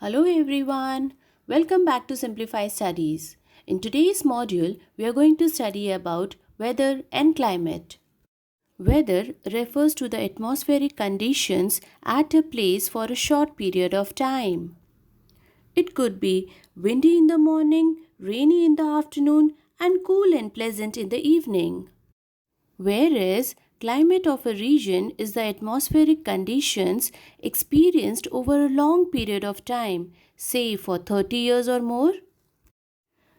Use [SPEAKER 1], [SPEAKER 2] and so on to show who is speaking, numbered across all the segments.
[SPEAKER 1] Hello everyone, welcome back to Simplify Studies. In today's module, we are going to study about weather and climate. Weather refers to the atmospheric conditions at a place for a short period of time. It could be windy in the morning, rainy in the afternoon, and cool and pleasant in the evening. Whereas climate of a region is the atmospheric conditions experienced over a long period of time, say for 30 years or more.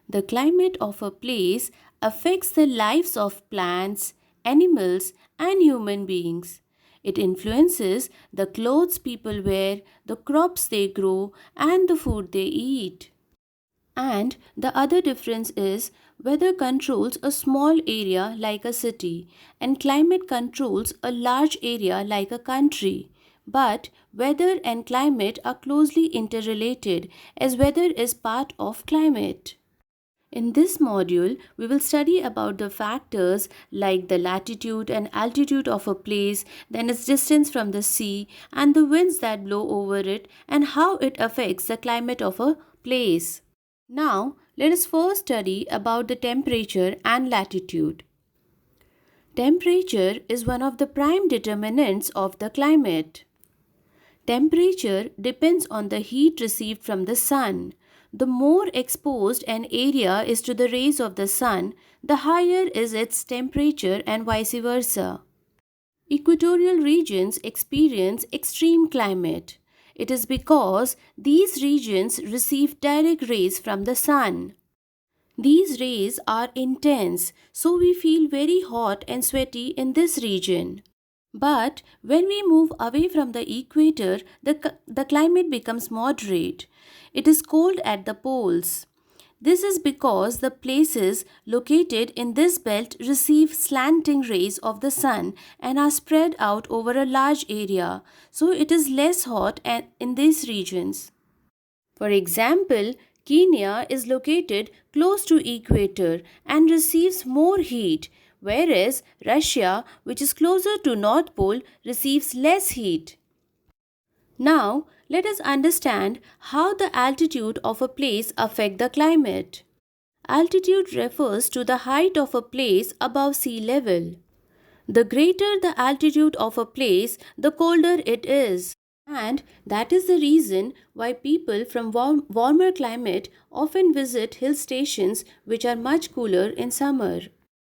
[SPEAKER 1] The climate of a place affects the lives of plants, animals, and human beings. It influences the clothes people wear, the crops they grow, and the food they eat. And the other difference is weather controls a small area like a city, and climate controls a large area like a country. But weather and climate are closely interrelated as weather is part of climate. In this module, we will study about the factors like the latitude and altitude of a place, then its distance from the sea, and the winds that blow over it, and how it affects the climate of a place. Now, let us first study about the temperature and latitude. Temperature is one of the prime determinants of the climate. Temperature depends on the heat received from the sun. The more exposed an area is to the rays of the sun, the higher is its temperature and vice versa. Equatorial regions experience extreme climate. It is because these regions receive direct rays from the sun. These rays are intense, so we feel very hot and sweaty in this region. But when we move away from the equator, the climate becomes moderate. It is cold at the poles. This is because the places located in this belt receive slanting rays of the sun and are spread out over a large area, so it is less hot in these regions. For example, Kenya is located close to equator and receives more heat, whereas Russia, which is closer to North Pole, receives less heat. Now, let us understand how the altitude of a place affect the climate. Altitude refers to the height of a place above sea level. The greater the altitude of a place, the colder it is. And that is the reason why people from warmer climate often visit hill stations which are much cooler in summer.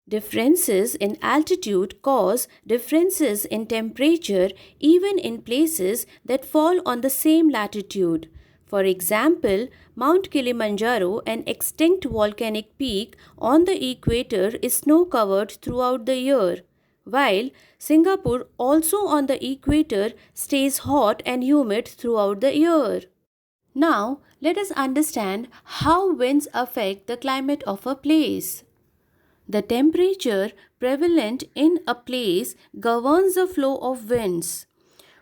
[SPEAKER 1] Differences in altitude cause differences in temperature even in places that fall on the same latitude. For example, Mount Kilimanjaro, an extinct volcanic peak on the equator, is snow covered throughout the year, while Singapore, also on the equator, stays hot and humid throughout the year. Now, let us understand how winds affect the climate of a place. The temperature prevalent in a place governs the flow of winds.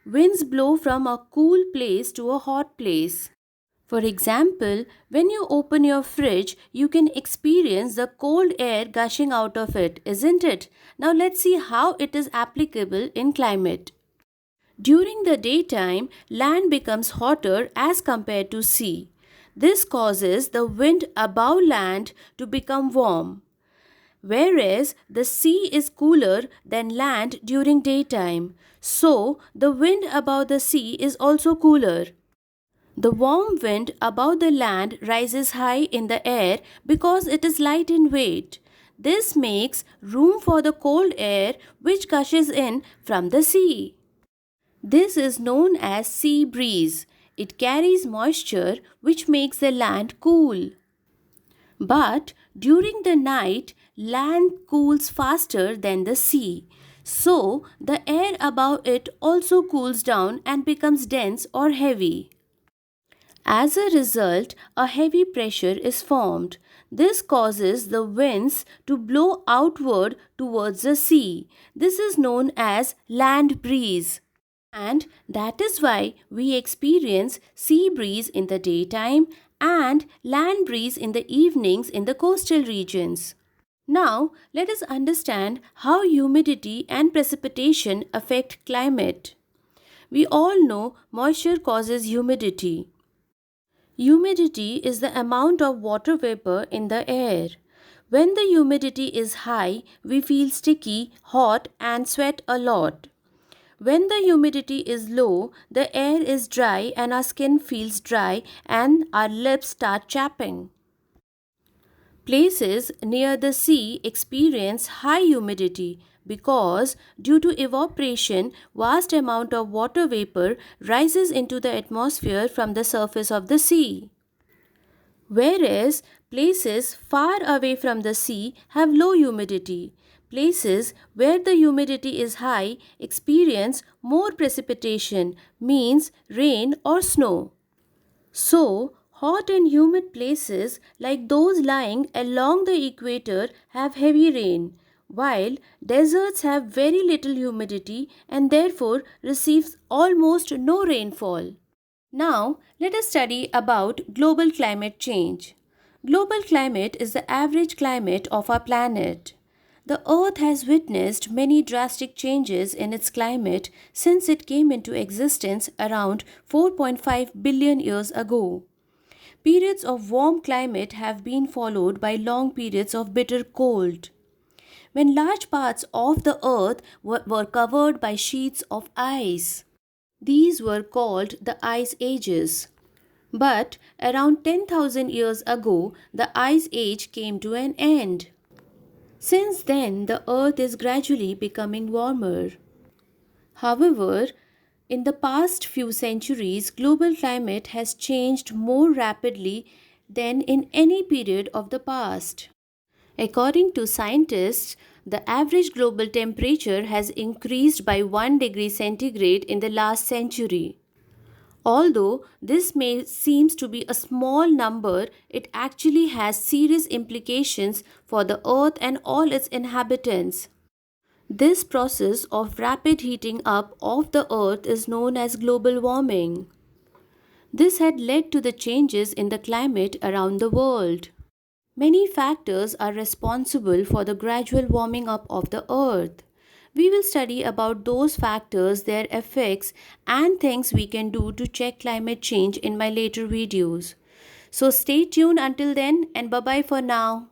[SPEAKER 1] Winds blow from a cool place to a hot place. For example, when you open your fridge, you can experience the cold air gushing out of it, isn't it? Now let's see how it is applicable in climate. During the daytime, land becomes hotter as compared to sea. This causes the wind above land to become warm, whereas the sea is cooler than land during daytime. So, the wind above the sea is also cooler. The warm wind above the land rises high in the air because it is light in weight. This makes room for the cold air which gushes in from the sea. This is known as sea breeze. It carries moisture which makes the land cool. But during the night, land cools faster than the sea. So, the air above it also cools down and becomes dense or heavy. As a result, a heavy pressure is formed. This causes the winds to blow outward towards the sea. This is known as land breeze. And that is why we experience sea breeze in the daytime and land breeze in the evenings in the coastal regions. Now, let us understand how humidity and precipitation affect climate. We all know moisture causes humidity. Humidity is the amount of water vapor in the air. When the humidity is high, we feel sticky, hot, and sweat a lot. When the humidity is low, the air is dry and our skin feels dry and our lips start chapping. Places near the sea experience high humidity because due to evaporation, vast amount of water vapor rises into the atmosphere from the surface of the sea. Whereas places far away from the sea have low humidity. Places where the humidity is high experience more precipitation, means rain or snow. So, hot and humid places like those lying along the equator have heavy rain, while deserts have very little humidity and therefore receives almost no rainfall. Now, let us study about global climate change. Global climate is the average climate of our planet. The Earth has witnessed many drastic changes in its climate since it came into existence around 4.5 billion years ago. Periods of warm climate have been followed by long periods of bitter cold. When large parts of the Earth were covered by sheets of ice, these were called the Ice Ages. But around 10,000 years ago, the Ice Age came to an end. Since then, the Earth is gradually becoming warmer. However, in the past few centuries, global climate has changed more rapidly than in any period of the past. According to scientists, the average global temperature has increased by 1 degree centigrade in the last century. Although this may seems to be a small number, it actually has serious implications for the earth and all its inhabitants. This process of rapid heating up of the earth is known as global warming. This had led to the changes in the climate around the world. Many factors are responsible for the gradual warming up of the earth. We will study about those factors, their effects, and things we can do to check climate change in my later videos. So stay tuned until then and bye bye for now.